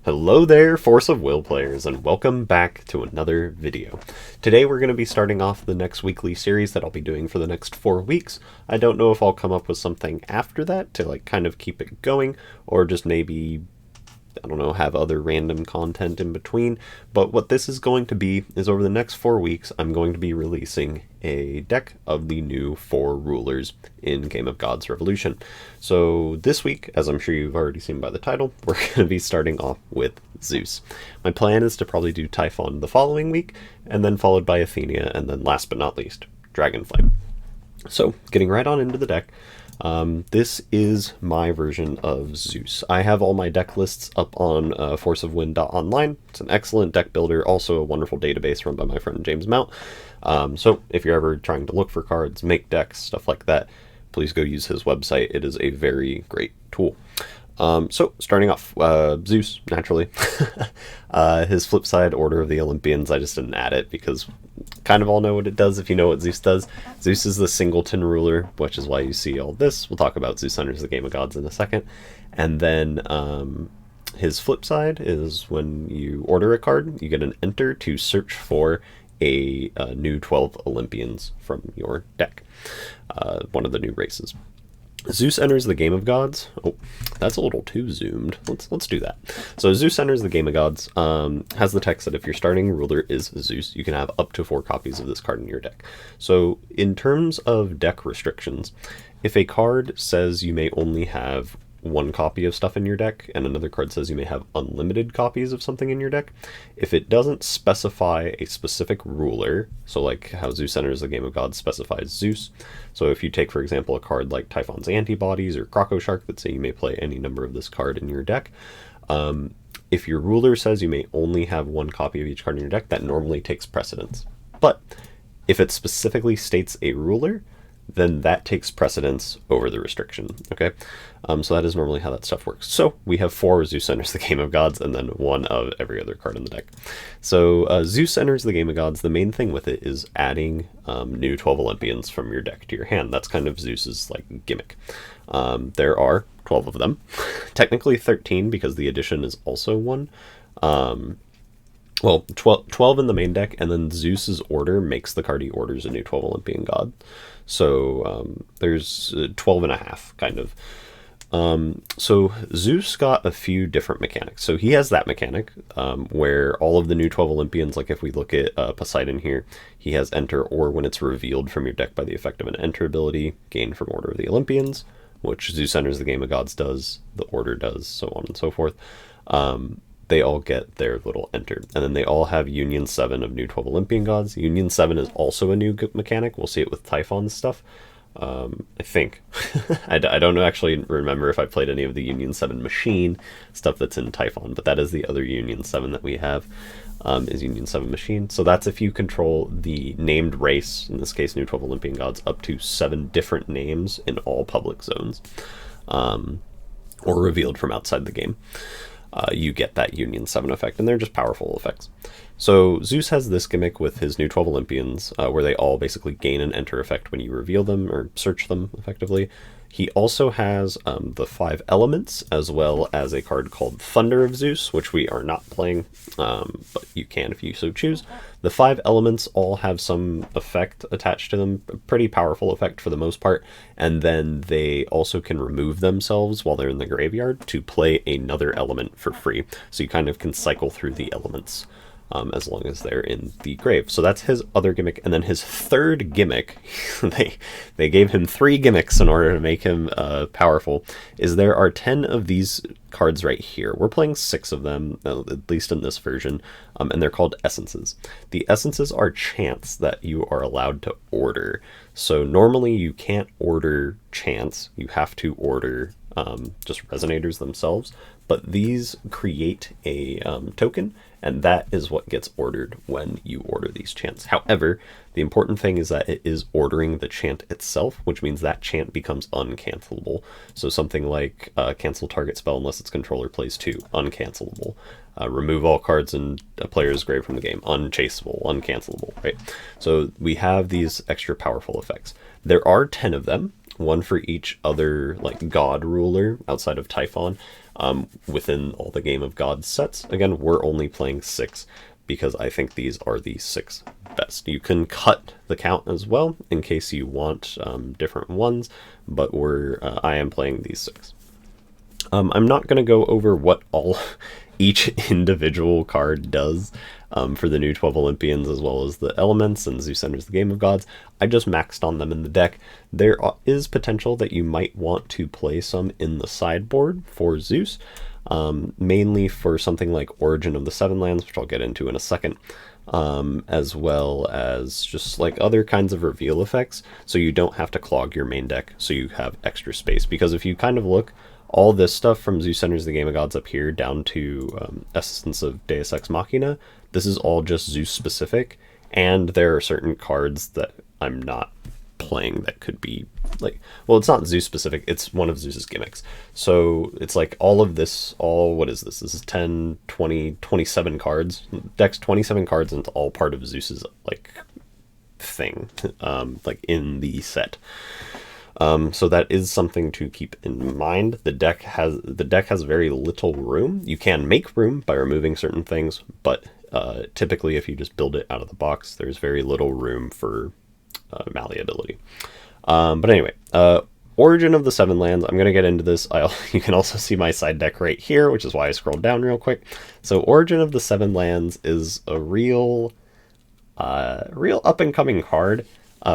Hello there, Force of Will players, and welcome back to another video. Today we're going to be starting off the next weekly series that I'll be doing for the next 4 weeks. I don't know if I'll come up with something after that to kind of keep it going, or just maybe, I don't know, have other random content in between. But what this is going to be is over the next 4 weeks, I'm going to be releasing a deck of the new 4 rulers in Game of Gods Revolution. So this week, as I'm sure you've already seen by the title, we're going to be starting off with Zeus. My plan is to probably do Typhon the following week, and then followed by Athenia, and then last but not least, Dragonflight. So, getting right on into the deck, this is my version of Zeus. I have all my deck lists up on forceofwind.online. It's an excellent deck builder, also a wonderful database run by my friend James Mount. So if you're ever trying to look for cards, make decks, stuff like that, please go use his website. It is a very great tool. So starting off, Zeus, naturally. His flip side, Order of the Olympians, I just didn't add it because kind of all know what it does if you know what Zeus does. Zeus is the singleton ruler, which is why you see all this. We'll talk about Zeus enters the Game of Gods in a second. And then his flip side is when you order a card, you get an enter to search for a new 12 Olympians from your deck, one of the new races. Zeus enters the Game of Gods. Oh, that's a little too zoomed. Let's do that. So Zeus enters the Game of Gods has the text that if your starting ruler is Zeus, you can have up to 4 copies of this card in your deck. So in terms of deck restrictions, if a card says you may only have 1 copy of stuff in your deck, and another card says you may have unlimited copies of something in your deck, if it doesn't specify a specific ruler, so like how Zeus enters the Game of Gods specifies Zeus, so if you take, for example, a card like Typhon's Antibodies or Croco Shark that say you may play any number of this card in your deck, if your ruler says you may only have 1 copy of each card in your deck, that normally takes precedence. But if it specifically states a ruler, then that takes precedence over the restriction, okay? So that is normally how that stuff works. So we have 4 Zeus enters the Game of Gods, and then 1 of every other card in the deck. So Zeus enters the Game of Gods. The main thing with it is adding new 12 Olympians from your deck to your hand. That's kind of Zeus's gimmick. There are 12 of them. Technically 13 because the addition is also 1. Well, 12 in the main deck, and then Zeus's order makes the card he orders a new 12 Olympian god. So there's 12 and a half, kind of. So Zeus got a few different mechanics. So he has that mechanic where all of the new 12 Olympians, like if we look at Poseidon here, he has enter, or when it's revealed from your deck by the effect of an enter ability, gained from Order of the Olympians, which Zeus enters the Game of Gods does, the order does, so on and so forth. They all get their little enter. And then they all have Union 7 of new 12 Olympian gods. Union 7 is also a new mechanic. We'll see it with Typhon's stuff. I think. I don't actually remember if I played any of the Union 7 machine stuff that's in Typhon, but that is the other Union 7 that we have, is Union 7 machine. So that's if you control the named race, in this case new 12 Olympian gods, up to 7 different names in all public zones, or revealed from outside the game. You get that Union 7 effect, and they're just powerful effects. So Zeus has this gimmick with his new 12 Olympians, where they all basically gain an enter effect when you reveal them, or search them, effectively. He also has the 5 elements, as well as a card called Thunder of Zeus, which we are not playing, but you can if you so choose. The 5 elements all have some effect attached to them, a pretty powerful effect for the most part, and then they also can remove themselves while they're in the graveyard to play another element for free. So you kind of can cycle through the elements as long as they're in the grave. So that's his other gimmick. And then his third gimmick, they gave him 3 gimmicks in order to make him powerful, is there are 10 of these cards right here. We're playing 6 of them, at least in this version, and they're called essences. The essences are chants that you are allowed to order. So normally you can't order chants, you have to order just resonators themselves, but these create a token, and that is what gets ordered when you order these chants. However, the important thing is that it is ordering the chant itself, which means that chant becomes uncancelable. So something like cancel target spell unless its controller plays 2, uncancelable. Remove all cards in a player's grave from the game, unchaseable, uncancelable, right? So we have these extra powerful effects. There are 10 of them. one for each other like god ruler outside of Typhon, within all the Game of Gods sets. Again, we're only playing 6 because I think these are the 6 best. You can cut the count as well in case you want different ones, but I am playing these 6. I'm not going to go over what each individual card does for the new 12 Olympians, as well as the elements and Zeus enters the Game of Gods. I just maxed on them in the deck. There is potential that you might want to play some in the sideboard for Zeus, mainly for something like Origin of the Seven Lands, which I'll get into in a second, as well as just like other kinds of reveal effects, so you don't have to clog your main deck, so you have extra space. Because if you kind of look, all this stuff from Zeus enters the Game of Gods up here down to Essence of Deus Ex Machina, this is all just Zeus specific, and there are certain cards that I'm not playing that could be like, well, it's not Zeus specific, it's one of Zeus's gimmicks. So it's like all of this, what is this? This is 10, 20, 27 cards. Deck's 27 cards, and it's all part of Zeus's like thing, like in the set. So that is something to keep in mind. The deck has very little room. You can make room by removing certain things, but typically if you just build it out of the box, there's very little room for malleability. But anyway, Origin of the Seven Lands, I'm going to get into this. You can also see my side deck right here, which is why I scrolled down real quick. So Origin of the Seven Lands is a real up-and-coming card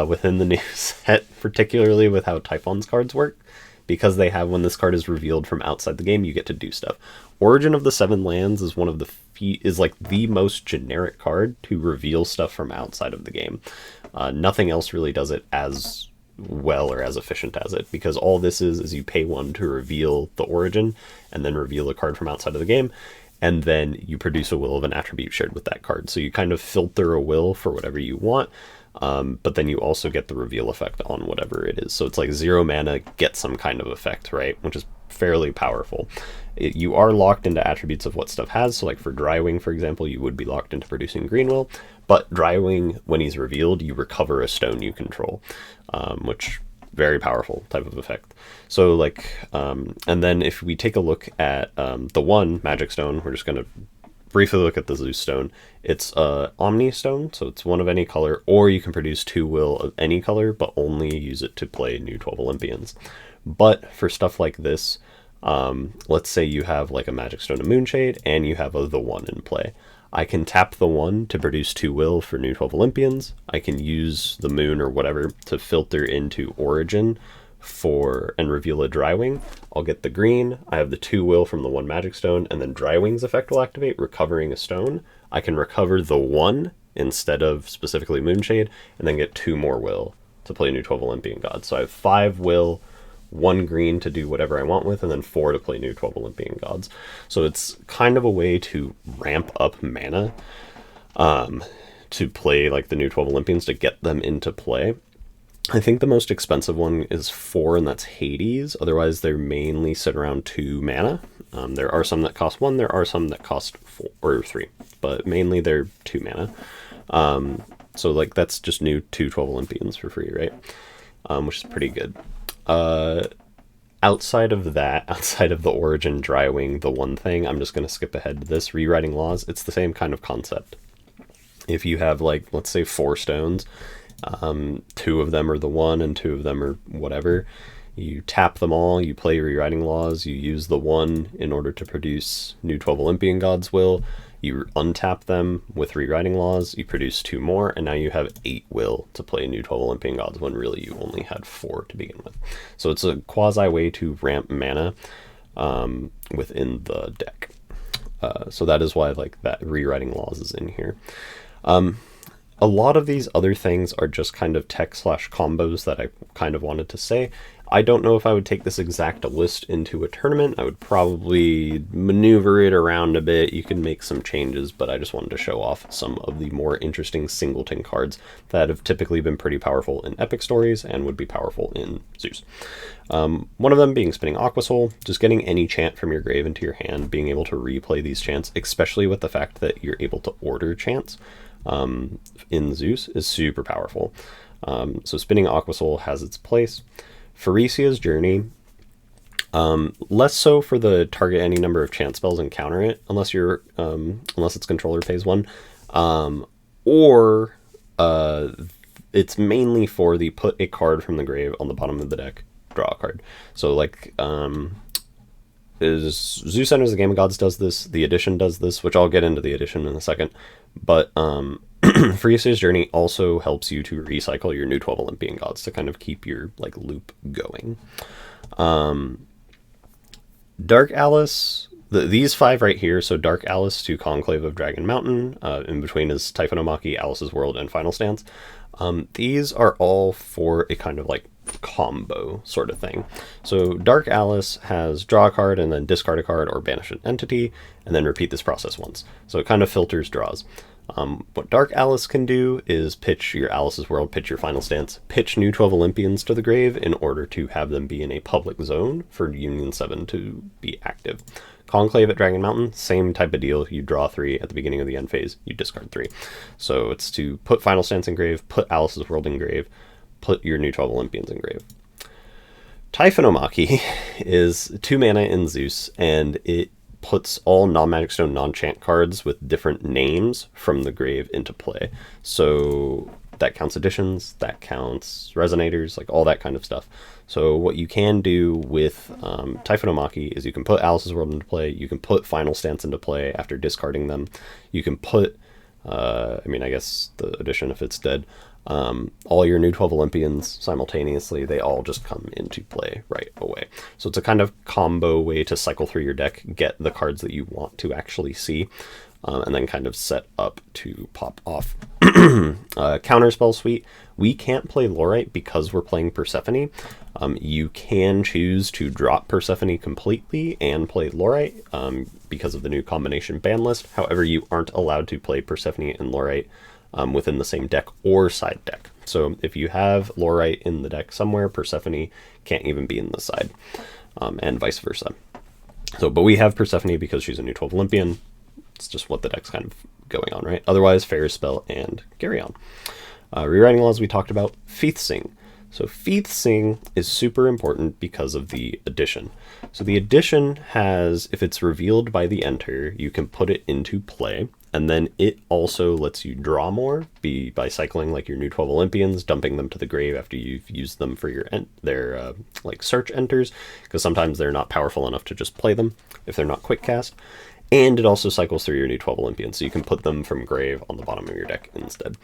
within the new set, particularly with how Typhon's cards work, because they have, when this card is revealed from outside the game, you get to do stuff. Origin of the Seven Lands is one of the most generic card to reveal stuff from outside of the game. Nothing else really does it as well or as efficient as it, because all this is you pay 1 to reveal the origin and then reveal a card from outside of the game, and then you produce a will of an attribute shared with that card. So you kind of filter a will for whatever you want, but then you also get the reveal effect on whatever it is. So it's like 0 mana, get some kind of effect, right? Which is fairly powerful. You are locked into attributes of what stuff has. So like for Drywing, for example, you would be locked into producing green will, but Drywing, when he's revealed, you recover a stone you control, which very powerful type of effect. So like, and then if we take a look at the one magic stone, we're just going to briefly look at the Zeus stone. It's Omni stone, so it's 1 of any color, or you can produce 2 will of any color, but only use it to play new 12 Olympians. But for stuff like this, let's say you have like a magic stone of Moonshade, and you have the 1 in play. I can tap the 1 to produce 2 will for new 12 Olympians. I can use the moon or whatever to filter into Origin and reveal a Drywing. I'll get the green, I have the 2 will from the 1 magic stone, and then Drywing's effect will activate, recovering a stone. I can recover the 1 instead of specifically Moonshade, and then get 2 more will to play new 12 Olympian Gods. So I have 5 will, 1 green to do whatever I want with, and then 4 to play new 12 Olympian Gods. So it's kind of a way to ramp up mana to play like the new 12 Olympians, to get them into play. I think the most expensive one is 4, and that's Hades. Otherwise, they mainly sit around 2 mana. There are some that cost 1, there are some that cost 4 or 3, but mainly they're 2 mana. So like that's just new 2 12 Olympians for free, right? Which is pretty good. Outside of the Origin Drywing, the one thing, I'm just going to skip ahead to this, Rewriting Laws. It's the same kind of concept. If you have like, let's say 4 stones, 2 of them are the 1 and 2 of them are whatever, you tap them all, you play Rewriting Laws, you use the 1 in order to produce new 12 Olympian Gods will, you untap them with Rewriting Laws, you produce 2 more, and now you have 8 will to play new 12 Olympian Gods when really you only had 4 to begin with. So it's a quasi way to ramp mana within the deck. So that is why like that Rewriting Laws is in here. A lot of these other things are just kind of tech/combos that I kind of wanted to say. I don't know if I would take this exact list into a tournament. I would probably maneuver it around a bit. You can make some changes, but I just wanted to show off some of the more interesting singleton cards that have typically been pretty powerful in Epic Stories and would be powerful in Zeus. One of them being Spinning Aqua Soul, just getting any chant from your grave into your hand, being able to replay these chants, especially with the fact that you're able to order chants in Zeus, is super powerful. So Spinning Aqua Soul has its place. Farisia's Journey, less so for the target any number of chance spells and counter it, unless it's controller phase 1, or it's mainly for the put a card from the grave on the bottom of the deck, draw a card. So like Zeus Enters the Game of Gods does this, the edition does this, which I'll get into the edition in a second, but Farisia's Journey also helps you to recycle your new 12 Olympian gods to kind of keep your like loop going. Dark Alice, these 5 right here, so Dark Alice to Conclave of Dragon Mountain, in between is Typhonomachy, Alice's World, and Final Stance. These are all for a kind of like combo sort of thing. So Dark Alice has draw a card and then discard a card or banish an entity, and then repeat this process once. So it kind of filters draws. What Dark Alice can do is pitch your Alice's World, pitch your Final Stance, pitch new 12 Olympians to the grave in order to have them be in a public zone for Union 7 to be active. Conclave at Dragon Mountain, same type of deal. You draw 3 at the beginning of the end phase, you discard 3. So it's to put Final Stance in grave, put Alice's World in grave, put your new 12 Olympians in grave. Typhonomachy is 2 mana in Zeus, and it puts all non-magic stone, non-chant cards with different names from the grave into play. So that counts additions, that counts resonators, like all that kind of stuff. So what you can do with Typhonomachy is you can put Alice's World into play, you can put Final Stance into play after discarding them, you can put, I guess the addition if it's dead, all your new 12 Olympians simultaneously, they all just come into play right away. So it's a kind of combo way to cycle through your deck, get the cards that you want to actually see, and then kind of set up to pop off. Counterspell suite. We can't play Lorite because we're playing Persephone. You can choose to drop Persephone completely and play Lorite because of the new combination ban list. However, you aren't allowed to play Persephone and Lorite within the same deck or side deck. So if you have Lorite in the deck somewhere, Persephone can't even be in the side, and vice versa. So, but we have Persephone because she's a new 12 Olympian. It's just what the deck's kind of going on, right? Otherwise, Fair's Spell and Carry On. Rewriting Laws we talked about. Feath Sing. So Feath Sing is super important because of the addition. So the addition has, if it's revealed by the enter, you can put it into play. And then it also lets you draw more by cycling like your new 12 Olympians, dumping them to the grave after you've used them for their like search enters, because sometimes they're not powerful enough to just play them if they're not quick cast. And it also cycles through your new 12 Olympians, so you can put them from grave on the bottom of your deck instead.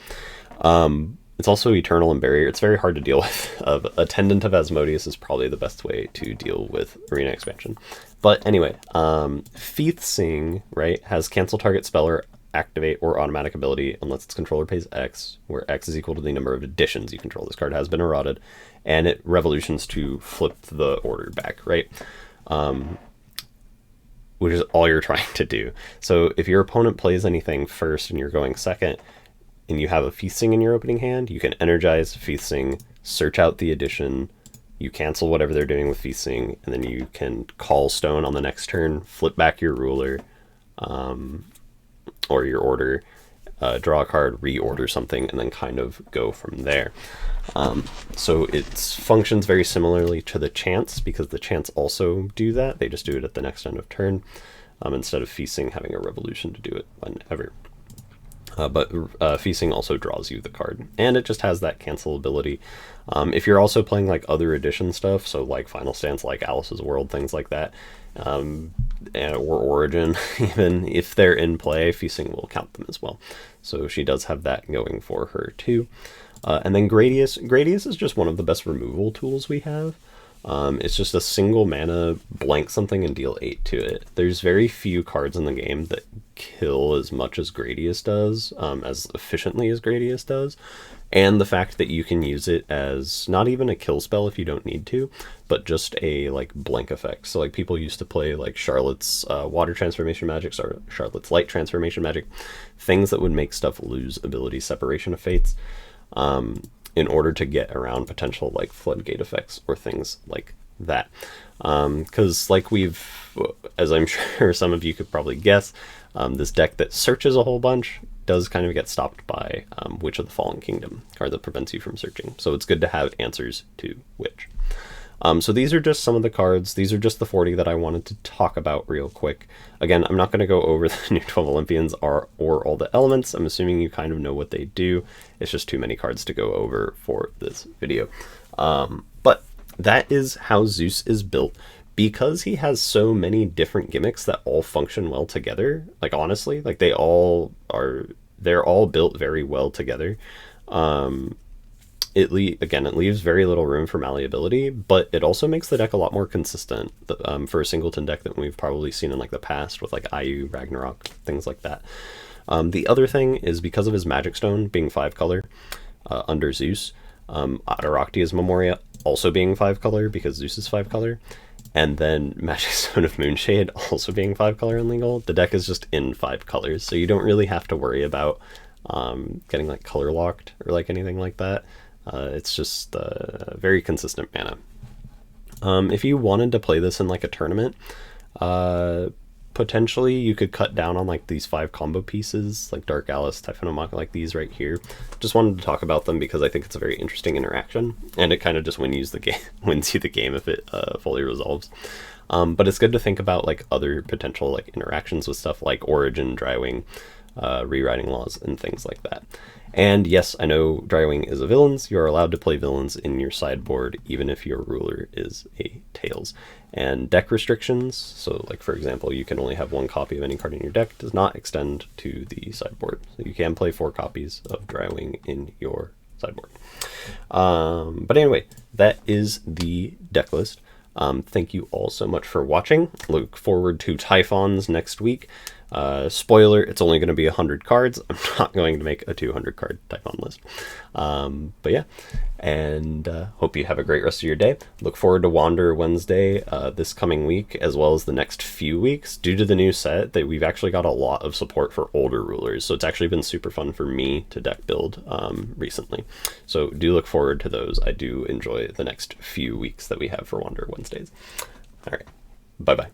It's also Eternal and Barrier. It's very hard to deal with. Attendant of Asmodeus is probably the best way to deal with Arena Expansion. But anyway, Feath Sing, right, has cancel target spell or activate or automatic ability unless its controller pays X, where X is equal to the number of additions you control. This card has been eroded, and it revolutions to flip the order back, right? Which is all you're trying to do. So if your opponent plays anything first and you're going second, and you have a Feath Sing in your opening hand, you can energize Feath Sing, search out the addition, you cancel whatever they're doing with Feath Sing, and then you can call stone on the next turn, flip back your ruler, or your order, draw a card, reorder something, and then kind of go from there. So it functions very similarly to the chants, because the chants also do that. They just do it at the next end of turn, instead of Feath Sing having a revolution to do it whenever. But Feath Sing also draws you the card, and it just has that cancel ability. If you're also playing like other edition stuff, so like Final Stance, like Alice's World, things like that, or Origin, even if they're in play, Feath Sing will count them as well. So she does have that going for her too. And then Gradius. Gradius is just one of the best removal tools we have. It's just a single mana, blank something and deal 8 to it. There's very few cards in the game that kill as much as Gradius does, as efficiently as Gradius does. And the fact that you can use it as not even a kill spell if you don't need to, but just a like blank effect. So like people used to play like Charlotte's water transformation magic, or Charlotte's light transformation magic, things that would make stuff lose ability separation of fates, in order to get around potential like floodgate effects or things like that. Because like as I'm sure some of you could probably guess, this deck that searches a whole bunch does kind of get stopped by Witch of the Fallen Kingdom, card that prevents you from searching. So it's good to have answers to Witch. So these are just some of the cards. These are just the 40 that I wanted to talk about real quick. Again, I'm not going to go over the new 12 Olympians or all the elements. I'm assuming you kind of know what they do. It's just too many cards to go over for this video. But that is how Zeus is built. Because he has so many different gimmicks that all function well together, like honestly, like they're all built very well together. It leaves very little room for malleability, but it also makes the deck a lot more consistent for a singleton deck than we've probably seen in like the past with like IU, Ragnarok, things like that. The other thing is because of his Magic Stone being 5-color under Zeus, Ataraktia's Memoria also being 5-color because Zeus is 5-color, and then Magic Stone of Moonshade also being 5-color and legal, the deck is just in 5 colors, so you don't really have to worry about getting like color locked or like anything like that. It's just very consistent mana. If you wanted to play this in like a tournament, potentially you could cut down on like these 5 combo pieces, like Dark Alice, Typhon Omaka, like these right here. Just wanted to talk about them because I think it's a very interesting interaction, and it kind of just wins you the game if it fully resolves. But it's good to think about like other potential like interactions with stuff like Origin, Drywing, rewriting laws, and things like that. And yes, I know Drywing is a villains. You're allowed to play villains in your sideboard, even if your ruler is a Tails. And deck restrictions, so like for example, you can only have 1 copy of any card in your deck, does not extend to the sideboard. So you can play 4 copies of Drywing in your sideboard. But anyway, that is the deck list. Thank you all so much for watching. Look forward to Typhons next week. Spoiler, it's only going to be 100 cards. I'm not going to make a 200 card Typhon list. But yeah, and hope you have a great rest of your day. Look forward to Wander Wednesday this coming week, as well as the next few weeks. Due to the new set, that we've actually got a lot of support for older rulers, so it's actually been super fun for me to deck build recently. So do look forward to those. I do enjoy the next few weeks that we have for Wander Wednesdays. All right, bye-bye.